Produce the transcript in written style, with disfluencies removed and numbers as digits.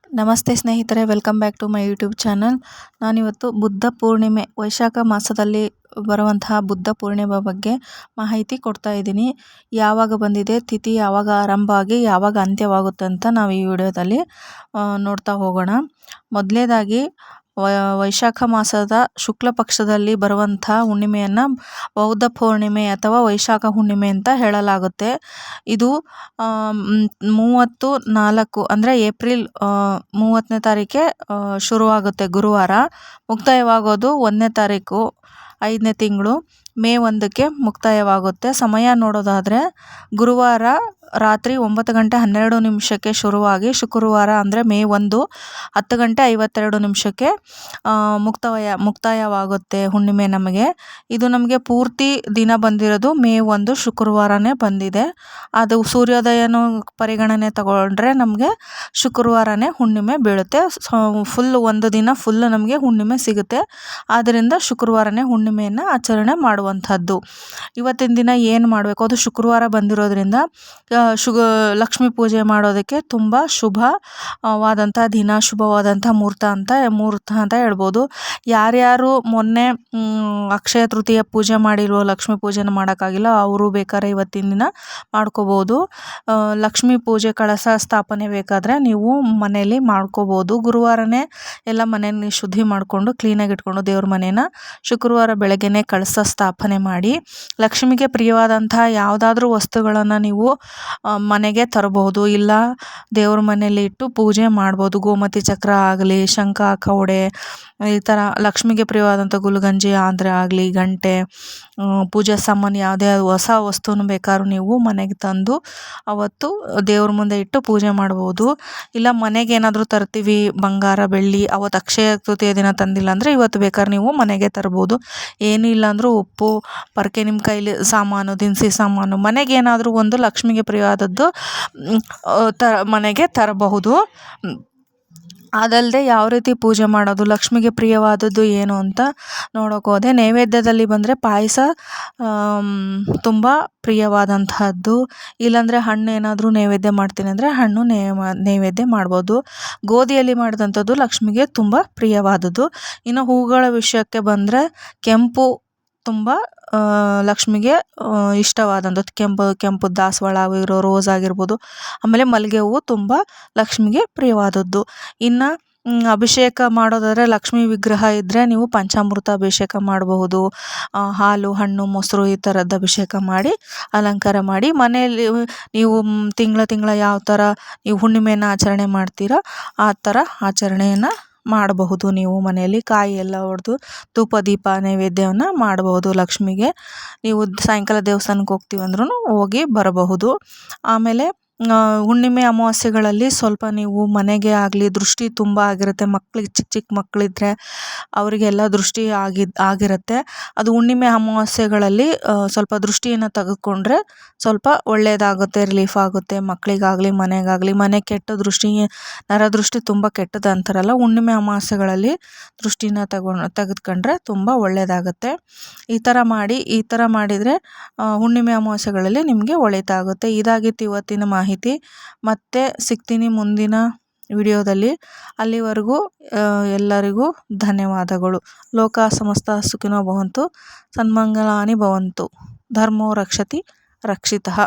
ನಮಸ್ತೆ ಸ್ನೇಹಿತರೆ, welcome back to my YouTube channel. ನಾನಿವತ್ತು ಬುದ್ಧ ಪೂರ್ಣಿಮೆ, ವೈಶಾಖ ಮಾಸದಲ್ಲಿ ಬರುವಂತಹ ಬುದ್ಧ ಪೂರ್ಣಿಮೆ ಬಗ್ಗೆ ಮಾಹಿತಿ ಕೊಡ್ತಾ ಇದ್ದೀನಿ. ಯಾವಾಗ ಬಂದಿದೆ, ತಿಥಿ ಯಾವಾಗ ಆರಂಭ ಆಗಿ ಯಾವಾಗ ಅಂತ್ಯವಾಗುತ್ತೆ ಅಂತ ನಾವು ಈ ವಿಡಿಯೋದಲ್ಲಿ ನೋಡ್ತಾ ಹೋಗೋಣ. ಮೊದಲನೇದಾಗಿ ವೈಶಾಖ ಮಾಸದ ಶುಕ್ಲ ಪಕ್ಷದಲ್ಲಿ ಬರುವಂಥ ಹುಣ್ಣಿಮೆಯನ್ನು ಬೌದ್ಧ ಪೂರ್ಣಿಮೆ ಅಥವಾ ವೈಶಾಖ ಹುಣ್ಣಿಮೆ ಅಂತ ಹೇಳಲಾಗುತ್ತೆ. ಇದು 30/4 ಅಂದರೆ ಏಪ್ರಿಲ್ 30ನೇ ತಾರೀಕೆ ಶುರುವಾಗುತ್ತೆ ಗುರುವಾರ. ಮುಕ್ತಾಯವಾಗೋದು 1ನೇ ತಾರೀಕು 5ನೇ ತಿಂಗಳು ಮೇ 1ಕ್ಕೆ ಮುಕ್ತಾಯವಾಗುತ್ತೆ. ಸಮಯ ನೋಡೋದಾದರೆ ಗುರುವಾರ ರಾತ್ರಿ 9:12 ಶುರುವಾಗಿ ಶುಕ್ರವಾರ ಅಂದರೆ ಮೇ 1 10:52 ಮುಕ್ತಾಯವಾಗುತ್ತೆ ಹುಣ್ಣಿಮೆ ನಮಗೆ. ಇದು ನಮಗೆ ಪೂರ್ತಿ ದಿನ ಬಂದಿರೋದು ಮೇ 1 ಶುಕ್ರವಾರನೇ ಬಂದಿದೆ. ಅದು ಸೂರ್ಯೋದಯನೂ ಪರಿಗಣನೆ ತಗೊಂಡ್ರೆ ನಮಗೆ ಶುಕ್ರವಾರನೇ ಹುಣ್ಣಿಮೆ ಬೀಳುತ್ತೆ. ಫುಲ್ ಒಂದು ದಿನ ಫುಲ್ ನಮಗೆ ಹುಣ್ಣಿಮೆ ಸಿಗುತ್ತೆ. ಆದ್ದರಿಂದ ಶುಕ್ರವಾರನೇ ಹುಣ್ಣಿಮೆಯನ್ನು ಆಚರಣೆ ಮಾಡುವಂಥದ್ದು. ಇವತ್ತಿನ ದಿನ ಏನು ಮಾಡಬೇಕು, ಅದು ಶುಕ್ರವಾರ ಬಂದಿರೋದ್ರಿಂದ ಲಕ್ಷ್ಮೀ ಪೂಜೆ ಮಾಡೋದಕ್ಕೆ ತುಂಬ ಶುಭವಾದಂಥ ದಿನ, ಶುಭವಾದಂಥ ಮುಹೂರ್ತ ಅಂತ ಹೇಳ್ಬೋದು. ಯಾರ್ಯಾರು ಮೊನ್ನೆ ಅಕ್ಷಯ ತೃತೀಯ ಪೂಜೆ ಮಾಡಿಲ್ವೋ, ಲಕ್ಷ್ಮೀ ಪೂಜೆನ ಮಾಡೋಕ್ಕಾಗಿಲ್ಲ, ಅವರು ಬೇಕಾದ್ರೆ ಇವತ್ತಿನ ದಿನ ಮಾಡ್ಕೋಬೋದು. ಲಕ್ಷ್ಮೀ ಪೂಜೆ ಕಳಶ ಸ್ಥಾಪನೆ ಬೇಕಾದರೆ ನೀವು ಮನೆಯಲ್ಲಿ ಮಾಡ್ಕೋಬೋದು. ಗುರುವಾರನೇ ಎಲ್ಲ ಮನೆಯಲ್ಲಿ ಶುದ್ಧಿ ಮಾಡಿಕೊಂಡು ಕ್ಲೀನಾಗಿ ಇಟ್ಕೊಂಡು ದೇವ್ರ ಮನೇನ ಶುಕ್ರವಾರ ಬೆಳಗ್ಗೆನೇ ಕಳಶ ಸ್ಥಾಪನೆ ಮಾಡಿ ಲಕ್ಷ್ಮಿಗೆ ಪ್ರಿಯವಾದಂಥ ಯಾವುದಾದ್ರೂ ವಸ್ತುಗಳನ್ನು ನೀವು ಮನೆಗೆ ತರಬಹುದು. ಇಲ್ಲ ದೇವ್ರ ಮನೆಯಲ್ಲಿ ಇಟ್ಟು ಪೂಜೆ ಮಾಡ್ಬೋದು. ಗೋಮತಿ ಚಕ್ರ ಆಗಲಿ, ಶಂಖ, ಕವಡೆ, ಈ ಥರ ಲಕ್ಷ್ಮಿಗೆ ಪ್ರಿಯವಾದಂಥ ಗುಲ್ಗಂಜಿ ಆದರೆ ಆಗಲಿ, ಗಂಟೆ, ಪೂಜಾ ಸಾಮಾನು ಯಾವುದೇ ಹೊಸ ವಸ್ತುವನ್ನು ಬೇಕಾದ್ರೂ ನೀವು ಮನೆಗೆ ತಂದು ಅವತ್ತು ದೇವ್ರ ಮುಂದೆ ಇಟ್ಟು ಪೂಜೆ ಮಾಡ್ಬೋದು. ಇಲ್ಲ ಮನೆಗೆ ಏನಾದರೂ ತರ್ತೀವಿ ಬಂಗಾರ, ಬೆಳ್ಳಿ, ಅವತ್ತು ಅಕ್ಷಯ ತೃತೀಯ ದಿನ ತಂದಿಲ್ಲ ಅಂದರೆ ಇವತ್ತು ಬೇಕಾದ್ರೆ ನೀವು ಮನೆಗೆ ತರ್ಬೋದು. ಏನೂ ಇಲ್ಲ ಅಂದರೂ ಉಪ್ಪು, ಪೊರಕೆ, ನಿಮ್ಮ ಕೈಲಿ ಸಾಮಾನು, ದಿನಸಿ ಸಾಮಾನು, ಮನೆಗೆ ಏನಾದರೂ ಒಂದು ಲಕ್ಷ್ಮಿಗೆ ಪ್ರಿಯವಾದದ್ದು ಮನೆಗೆ ತರಬಹುದು. ಅದಲ್ಲದೆ ಯಾವ ರೀತಿ ಪೂಜೆ ಮಾಡೋದು, ಲಕ್ಷ್ಮಿಗೆ ಪ್ರಿಯವಾದದ್ದು ಏನು ಅಂತ ನೋಡೋಕೆ ಹೋದೆ. ನೈವೇದ್ಯದಲ್ಲಿ ಬಂದರೆ ಪಾಯಸ ತುಂಬ ಪ್ರಿಯವಾದಂತಹದ್ದು. ಇಲ್ಲಾಂದರೆ ಹಣ್ಣು ಏನಾದರೂ ನೈವೇದ್ಯ ಮಾಡ್ತೀನಿ ಅಂದರೆ ಹಣ್ಣು ನೈವೇದ್ಯ ಮಾಡ್ಬೋದು. ಗೋಧಿಯಲ್ಲಿ ಮಾಡಿದಂಥದ್ದು ಲಕ್ಷ್ಮಿಗೆ ತುಂಬ ಪ್ರಿಯವಾದದ್ದು. ಇನ್ನು ಹೂಗಳ ವಿಷಯಕ್ಕೆ ಬಂದರೆ ಕೆಂಪು ತುಂಬ ಲಕ್ಷ್ಮಿಗೆ ಇಷ್ಟವಾದಂಥದ್ದು. ಕೆಂಪು ದಾಸವಾಳ ಇರೋ ರೋಸ್ ಆಗಿರ್ಬೋದು, ಆಮೇಲೆ ಮಲ್ಲಿಗೆ ಹೂವು ತುಂಬ ಲಕ್ಷ್ಮಿಗೆ ಪ್ರಿಯವಾದದ್ದು. ಇನ್ನು ಅಭಿಷೇಕ ಮಾಡೋದಾದರೆ ಲಕ್ಷ್ಮೀ ವಿಗ್ರಹ ಇದ್ದರೆ ನೀವು ಪಂಚಾಮೃತ ಅಭಿಷೇಕ ಮಾಡಬಹುದು. ಹಾಲು, ಹಣ್ಣು, ಮೊಸರು ಈ ಥರದ್ದು ಅಭಿಷೇಕ ಮಾಡಿ ಅಲಂಕಾರ ಮಾಡಿ ಮನೆಯಲ್ಲಿ ನೀವು ತಿಂಗಳ ಯಾವ ಥರ ನೀವು ಹುಣ್ಣಿಮೆಯನ್ನು ಆಚರಣೆ ಮಾಡ್ತೀರೋ ಆ ಥರ ಆಚರಣೆಯನ್ನು ಮಾಡಬಹುದು. ನೀವು ಮನೆಯಲ್ಲಿ ಕಾಯಿ ಎಲ್ಲ ಒಡೆದು ಧೂಪ ದೀಪ ನೈವೇದ್ಯವನ್ನು ಮಾಡಬಹುದು ಲಕ್ಷ್ಮಿಗೆ. ನೀವು ಸಾಯಂಕಾಲ ದೇವಸ್ಥಾನಕ್ಕೆ ಹೋಗ್ತೀವಿ ಅಂದ್ರೂ ಹೋಗಿ ಬರಬಹುದು. ಆಮೇಲೆ ಹುಣ್ಣಿಮೆ ಅಮಾವಾಸ್ಯೆಗಳಲ್ಲಿ ಸ್ವಲ್ಪ ನೀವು ಮನೆಗೆ ಆಗಲಿ ದೃಷ್ಟಿ ತುಂಬ ಆಗಿರುತ್ತೆ. ಮಕ್ಕಳಿಗೆ ಚಿಕ್ಕ ಮಕ್ಕಳಿದ್ರೆ ಅವರಿಗೆಲ್ಲ ದೃಷ್ಟಿ ಆಗಿರುತ್ತೆ. ಅದು ಹುಣ್ಣಿಮೆ ಅಮಾವಾಸ್ಯೆಗಳಲ್ಲಿ ಸ್ವಲ್ಪ ದೃಷ್ಟಿಯನ್ನು ತೆಗೆದುಕೊಂಡ್ರೆ ಸ್ವಲ್ಪ ಒಳ್ಳೆಯದಾಗುತ್ತೆ, ರಿಲೀಫ್ ಆಗುತ್ತೆ. ಮಕ್ಕಳಿಗಾಗಲಿ ಮನೆಗಾಗಲಿ. ಮನೆ ಕೆಟ್ಟ ದೃಷ್ಟಿ, ನರದೃಷ್ಟಿ ತುಂಬ ಕೆಟ್ಟದ್ದು ಅಂತಾರಲ್ಲ, ಹುಣ್ಣಿಮೆ ಅಮಾವಾಸ್ಯೆಗಳಲ್ಲಿ ದೃಷ್ಟಿನ ತೆಗೆದುಕೊಂಡ್ರೆ ತುಂಬ ಒಳ್ಳೆಯದಾಗುತ್ತೆ. ಈ ಥರ ಮಾಡಿದರೆ ಹುಣ್ಣಿಮೆ ಅಮಾವಾಸ್ಯೆಗಳಲ್ಲಿ ನಿಮಗೆ ಒಳಿತಾಗುತ್ತೆ. ಇದಾಗಿತ್ತು ಇವತ್ತಿನ ಮಾಹಿತಿ. ಮತ್ತೆ ಸಿಗ್ತೀನಿ ಮುಂದಿನ ವಿಡಿಯೋದಲ್ಲಿ. ಅಲ್ಲಿವರೆಗೂ ಎಲ್ಲರಿಗೂ ಧನ್ಯವಾದಗಳು. ಲೋಕ ಸಮಸ್ತ ಸುಖಿನೋ ಭವಂತು, ಸನ್ಮಂಗಲಾನಿ ಭವಂತು, ಧರ್ಮೋ ರಕ್ಷತಿ ರಕ್ಷಿತಃ.